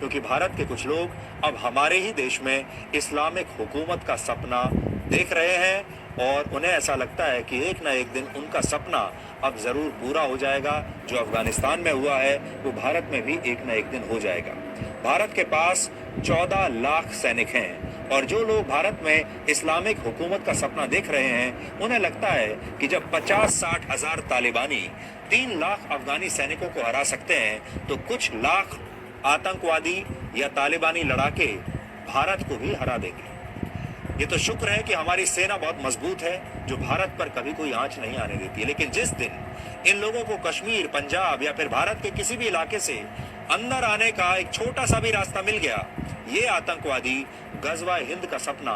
क्योंकि भारत के कुछ लोग अब हमारे ही देश में इस्लामिक हुकूमत का सपना देख रहे हैं और उन्हें ऐसा लगता है कि एक ना एक दिन उनका सपना अब जरूर पूरा हो जाएगा। जो अफगानिस्तान में हुआ है वो भारत में भी एक ना एक दिन हो जाएगा। भारत के पास 14 लाख सैनिक हैं और जो लोग भारत में इस्लामिक हुकूमत का सपना देख रहे हैं उन्हें लगता है कि जब 50-60 हजार तालिबानी 3 लाख अफगानी सैनिकों को हरा सकते हैं तो कुछ लाख आतंकवादी या तालिबानी लड़ाके भारत को भी हरा देंगे। ये तो शुक्र है कि हमारी सेना बहुत मजबूत है जो भारत पर कभी कोई आंच नहीं आने देती है। लेकिन जिस दिन इन लोगों को कश्मीर, पंजाब या फिर भारत के किसी भी इलाके से अंदर आने का एक छोटा सा भी रास्ता मिल गया, ये आतंकवादी गजवा हिंद का सपना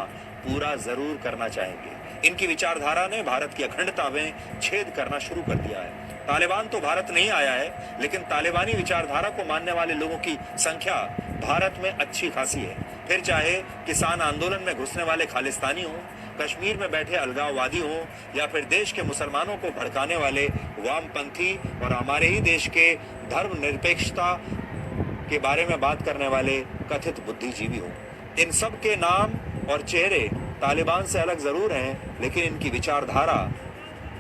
पूरा जरूर करना चाहेंगे। इनकी विचारधारा ने भारत की अखंडता में छेद करना शुरू कर दिया है। तालिबान तो भारत नहीं आया है, लेकिन तालिबानी विचारधारा को मानने वाले लोगों की संख्या भारत में अच्छी खासी है। फिर चाहे किसान आंदोलन में घुसने वाले खालिस्तानी हों, कश्मीर में बैठे अलगाववादी हों या फिर देश के मुसलमानों को भड़काने वाले वामपंथी और हमारे ही देश के धर्मनिरपेक्षता के बारे में बात करने वाले कथित बुद्धिजीवी हों, इन सब के नाम और चेहरे तालिबान से अलग जरूर हैं, लेकिन इनकी विचारधारा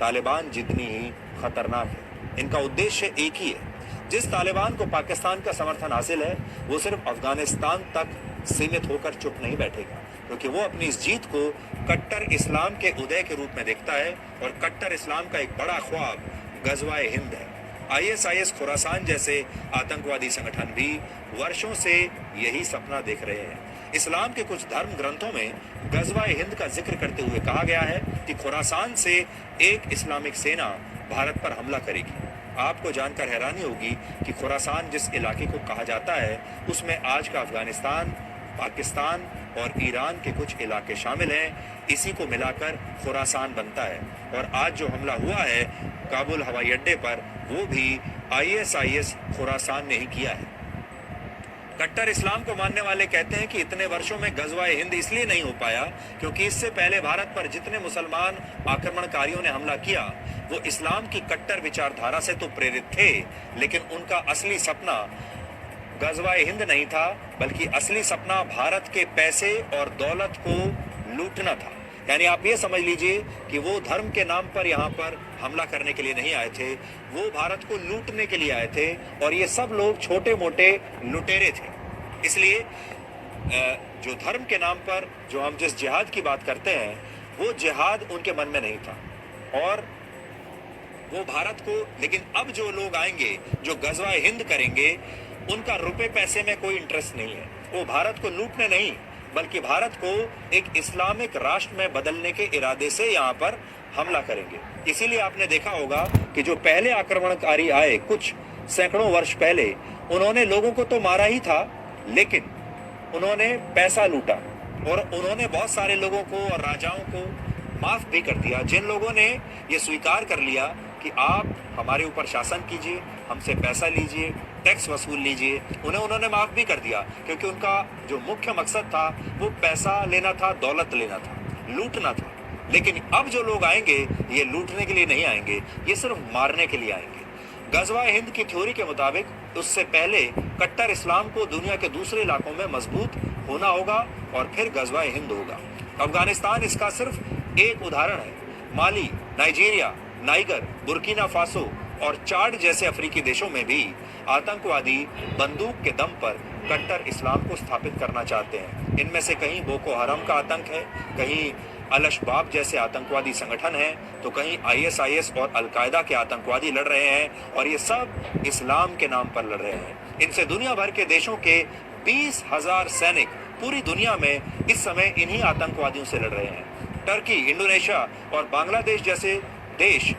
तालिबान जितनी ही खतरनाक है। इनका उद्देश्य एक ही है। जिस तालिबान को पाकिस्तान का समर्थन हासिल है वो सिर्फ अफगानिस्तान तक सीमित होकर चुप नहीं बैठेगा, क्योंकि वो अपनी इस जीत को कट्टर इस्लाम के उदय के रूप में देखता है और कट्टर इस्लाम का एक बड़ा ख्वाब गजवाए हिंद है। ISIS खुरासान जैसे आतंकवादी संगठन भी वर्षों से यही सपना देख रहे हैं। इस्लाम के कुछ धर्म ग्रंथों में गजवाए हिंद का जिक्र करते हुए कहा गया है कि खुरासान से एक इस्लामिक सेना भारत पर हमला करेगी। आपको जानकर हैरानी होगी कि खुरासान जिस इलाके को कहा जाता है उसमें आज का अफगानिस्तान, पाकिस्तान और ईरान के कुछ इलाके शामिल हैं। इसी को मिलाकर खुरासान बनता है और आज जो हमला हुआ है काबुल हवाई अड्डे पर वो भी ISIS खुरासान ने ही किया है। कट्टर इस्लाम को मानने वाले कहते हैं कि इतने वर्षों में गजवाए हिंद इसलिए नहीं हो पाया क्योंकि इससे पहले भारत पर जितने मुसलमान आक्रमणकारियों ने हमला किया वो इस्लाम की कट्टर विचारधारा से तो प्रेरित थे, लेकिन उनका असली सपना गजवाए हिंद नहीं था, बल्कि असली सपना भारत के पैसे और दौलत को लूटना था। यानी आप ये समझ लीजिए कि वो धर्म के नाम पर यहाँ पर हमला करने के लिए नहीं आए थे, वो भारत को लूटने के लिए आए थे और ये सब लोग छोटे मोटे लुटेरे थे। इसलिए जो धर्म के नाम पर जो हम जिस जिहाद की बात करते हैं वो जिहाद उनके मन में नहीं था और वो भारत को, लेकिन अब जो लोग आएंगे जो गजवाए हिंद करेंगे उनका रुपए पैसे में कोई इंटरेस्ट नहीं है। वो भारत को लूटने नहीं बल्कि भारत को एक इस्लामिक राष्ट्र में बदलने के इरादे से यहाँ पर हमला करेंगे। इसीलिए आपने देखा होगा कि जो पहले आक्रमणकारी आए कुछ सैकड़ों वर्ष पहले, उन्होंने लोगों को तो मारा ही था, लेकिन उन्होंने पैसा लूटा और उन्होंने बहुत सारे लोगों को और राजाओं को माफ भी कर दिया। जिन लोगों ने ये स्वीकार कर लिया कि आप हमारे ऊपर शासन कीजिए, हमसे पैसा लीजिए, टैक्स वसूल लीजिए, उन्होंने माफ भी कर दिया, क्योंकि उनका जो मुख्य मकसद था वो पैसा लेना था, दौलत लेना था, लूटना था। लेकिन अब जो लोग आएंगे ये लूटने के लिए नहीं आएंगे, ये सिर्फ मारने के लिए आएंगे। गजवाए हिंद की थ्योरी के मुताबिक उससे पहले कट्टर इस्लाम को दुनिया के दूसरे इलाकों में मजबूत होना होगा और फिर गजवाए हिंद होगा। अफगानिस्तान इसका सिर्फ एक उदाहरण है। माली, नाइजीरिया, नाइगर, बुर्किना फासो और चाड जैसे अफ्रीकी देशों में भी आतंकवादी बंदूक के दम पर कट्टर इस्लाम को स्थापित करना चाहते हैं। इनमें से कहीं बोको हराम का आतंक है, कहीं अल-शबाब जैसे आतंकवादी संगठन हैं, तो कहीं ISIS और अल-कायदा के आतंकवादी लड़ रहे हैं और ये सब इस्लाम के नाम पर लड़ रहे हैं। इनसे दुनिया भर के देशों के 20,000 सैनिक पूरी दुनिया में इस समय इन्हीं आतंकवादियों से लड़ रहे हैं। टर्की, इंडोनेशिया और बांग्लादेश जैसे देश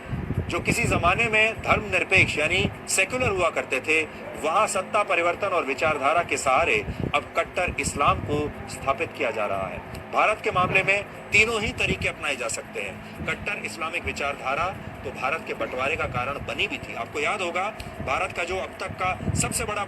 जो किसी जमाने में धर्मनिरपेक्ष यानी सेक्युलर हुआ करते थे, वहां सत्ता परिवर्तन और विचारधारा के सहारे अब कट्टर इस्लाम को स्थापित किया जा रहा है। भारत के मामले में तीनों ही तरीके अपनाए जा सकते हैं। कट्टर इस्लामिक विचारधारा तो भारत के बंटवारे का कारण बनी भी थी। आपको याद होगा भारत का जो अब तक का सबसे बड़ा